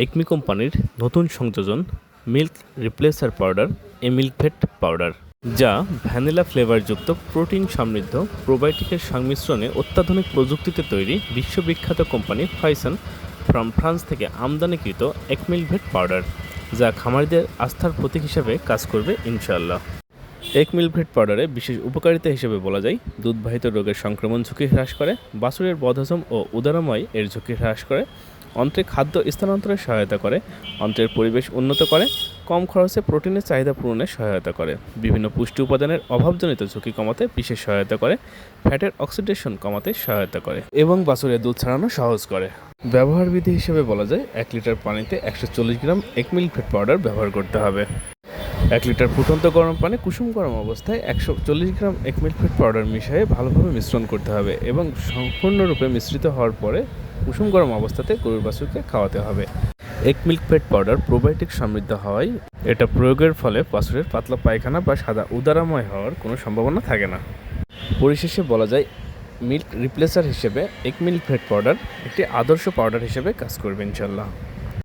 একমি কোম্পানির নতুন সংযোজন মিল্ক রিপ্লেসার পাউডার মিল্কভেট পাউডার, যা ভ্যানিলা ফ্লেভারযুক্ত প্রোটিন সমৃদ্ধ প্রোবায়োটিকের সংমিশ্রণে অত্যাধুনিক প্রযুক্তিতে তৈরি বিশ্ববিখ্যাত কোম্পানি ফাইসন ফ্রান্স থেকে আমদানিকৃত এক মিল্কভেট পাউডার, যা খামারিদের আস্থার প্রতীক হিসাবে কাজ করবে ইনশাআল্লাহ। এক মিল্কভেট পাউডারে বিশেষ উপকারিতা হিসেবে বলা যায় দুধবাহিত রোগের সংক্রমণ ঝুঁকি হ্রাস করে, বাছুরের বদহজম ও উদরাময় এর ঝুঁকি হ্রাস করে, অন্ত্রে খাদ্য স্থানান্তরে সহায়তা করে, অন্ত্রের পরিবেশ উন্নত করে, কম খরচে প্রোটিনের চাহিদা পূরণে সহায়তা করে, বিভিন্ন পুষ্টি উপাদানের অভাবজনিত ঝুঁকি কমাতে বিশেষ সহায়তা করে, ফ্যাটের অক্সিডেশন কমাতে সহায়তা করে এবং বাছুরের দুধ ছাড়ানো সহজ করে। ব্যবহার বিধি হিসেবে বলা যায় 1 লিটার পানিতে 140 গ্রাম এক মিল্কভেট পাউডার ব্যবহার করতে হবে। 1 লিটার ফুটন্ত গরম পানি কুসুম গরম অবস্থায় 140 গ্রাম এক মিল্কভেট পাউডার মিশিয়ে ভালোভাবে মিশ্রণ করতে হবে এবং সম্পূর্ণরূপে মিশ্রিত হওয়ার পরে কুসুম গরম অবস্থাতে গরুর বাছুরকে খাওয়াতে হবে। এক মিল্কভেট পাউডার প্রোবায়োটিক সমৃদ্ধ হওয়ায় এটা প্রয়োগের ফলে বাছুরের পাতলা পায়খানা বা সাদা উদরাময় হওয়ার কোনো সম্ভাবনা থাকে না। পরিশেষে বলা যায় মিল্ক রিপ্লেসার হিসেবে এক মিল্কভেট পাউডার একটি আদর্শ পাউডার হিসেবে কাজ করবে ইনশাআল্লাহ।